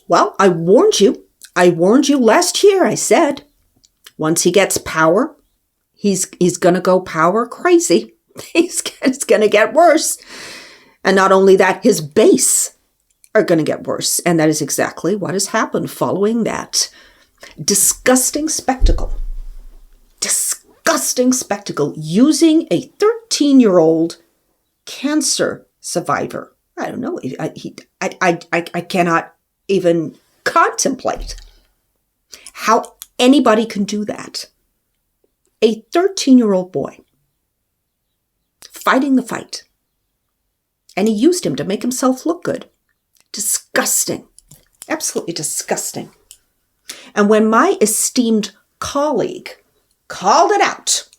Well, I warned you. I warned you last year, I said. Once he gets power, he's going to go power crazy. It's going to get worse. And not only that, his base are going to get worse. And that is exactly what has happened following that disgusting spectacle. Disgusting spectacle using a 13-year-old cancer survivor. I don't know. I cannot even contemplate how anybody can do that. A 13-year-old boy fighting the fight. And he used him to make himself look good. Disgusting. Absolutely disgusting. And when my esteemed colleague called it out,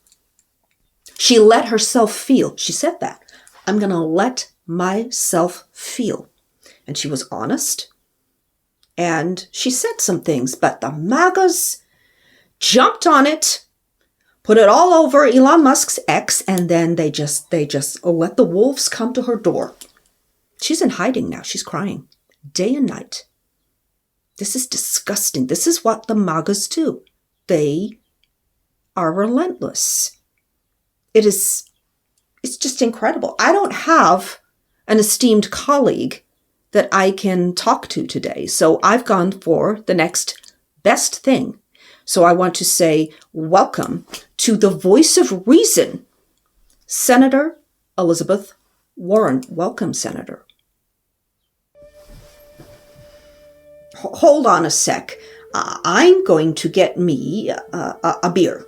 she let herself feel. She said that. I'm going to let myself feel. And she was honest. And she said some things, but the MAGAs jumped on it, put it all over Elon Musk's X, and then they just let the wolves come to her door. She's in hiding now. She's crying day and night. This is disgusting. This is what the MAGAs do. They are relentless. It's just incredible. I don't have an esteemed colleague that I can talk to today. So I've gone for the next best thing. So I want to say welcome to the voice of reason, Senator Elizabeth Warren. Welcome, Senator. Hold on a sec. I'm going to get me a beer.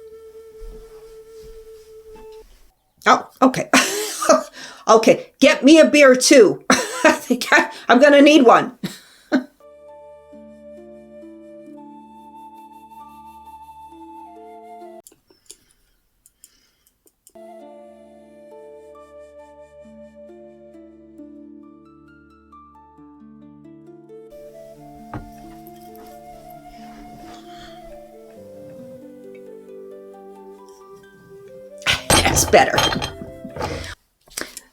Oh, okay. Okay, get me a beer too. I think I'm going to need one. That's better.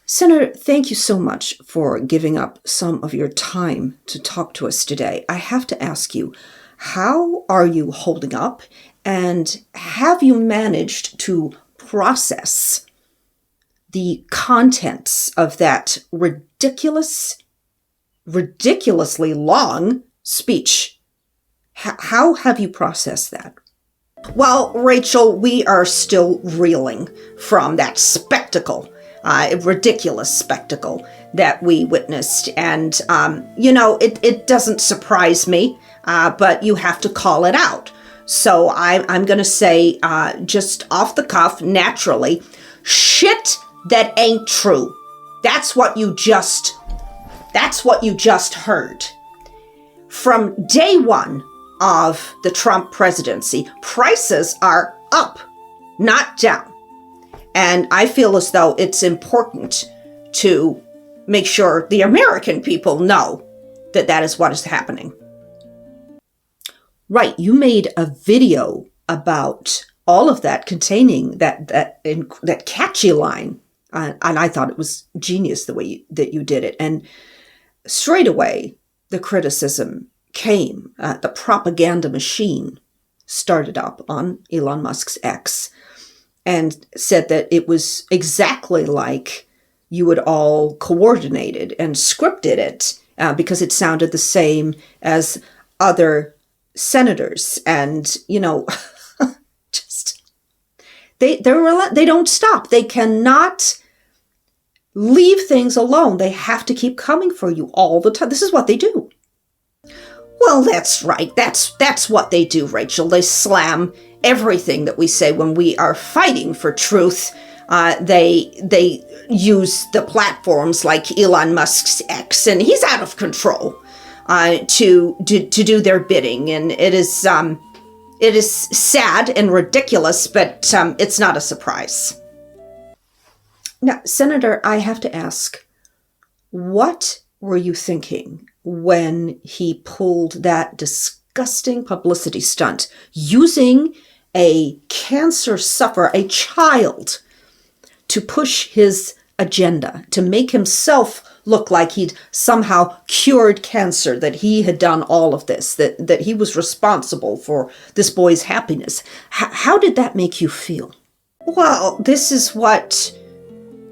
Senator, thank you so much for giving up some of your time to talk to us today. I have to ask you, how are you holding up? And have you managed to process the contents of that ridiculously long speech? How have you processed that? Well, Rachel, we are still reeling from that spectacle. Ridiculous spectacle that we witnessed. And, it doesn't surprise me, but you have to call it out. So I'm going to say, just off the cuff, naturally, shit that ain't true. That's what you just heard. From day one of the Trump presidency, prices are up, not down. And I feel as though it's important to make sure the American people know that that is what is happening. Right, you made a video about all of that, containing that catchy line, and I thought it was genius the way that you did it. And straight away, the criticism came. The propaganda machine started up on Elon Musk's X, and said that it was exactly like you had all coordinated and scripted it because it sounded the same as other senators. And, just they don't stop. They cannot leave things alone. They have to keep coming for you all the time. This is what they do. Well, that's right. That's what they do, Rachel. They slam everything that we say when we are fighting for truth. They use the platforms like Elon Musk's X, and he's out of control, to do their bidding. And it is sad and ridiculous, but it's not a surprise. Now, Senator, I have to ask, what were you thinking when he pulled that disgusting publicity stunt using a cancer sufferer, a child, to push his agenda, to make himself look like he'd somehow cured cancer, that he had done all of this, that he was responsible for this boy's happiness. How did that make you feel? Well, this is what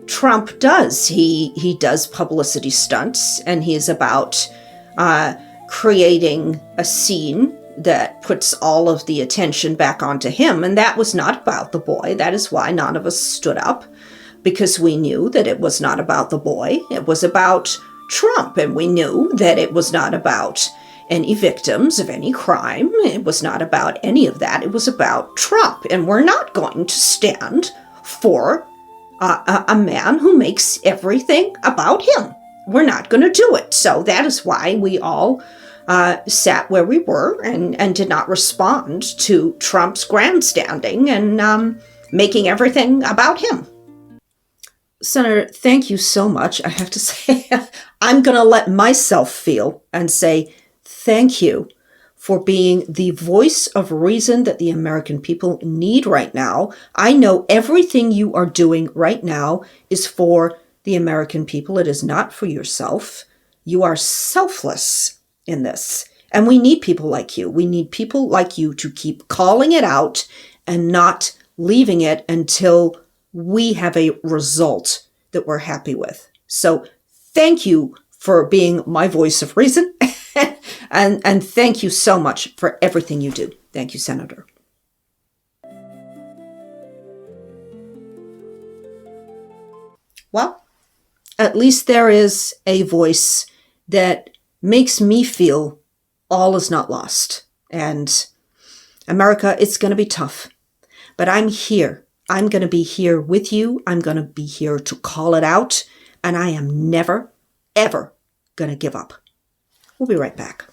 Trump does. He does publicity stunts, and he is about creating a scene that puts all of the attention back onto him. And that was not about the boy. That is why none of us stood up, because we knew that it was not about the boy. It was about Trump. And we knew that it was not about any victims of any crime. It was not about any of that. It was about Trump. And we're not going to stand for a man who makes everything about him. We're not going to do it. So that is why we all sat where we were and did not respond to Trump's grandstanding and making everything about him. Senator, thank you so much. I have to say, I'm going to let myself feel and say thank you for being the voice of reason that the American people need right now. I know everything you are doing right now is for the American people. It is not for yourself. You are selfless in this. And we need people like you. We need people like you to keep calling it out and not leaving it until we have a result that we're happy with. So thank you for being my voice of reason. and thank you so much for everything you do. Thank you, Senator. Well, at least there is a voice that makes me feel all is not lost. And America, it's going to be tough, but I'm here. I'm going to be here with you. I'm going to be here to call it out. And I am never, ever going to give up. We'll be right back.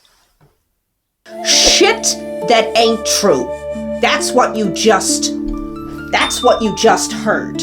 Shit that ain't true. That's what you just heard.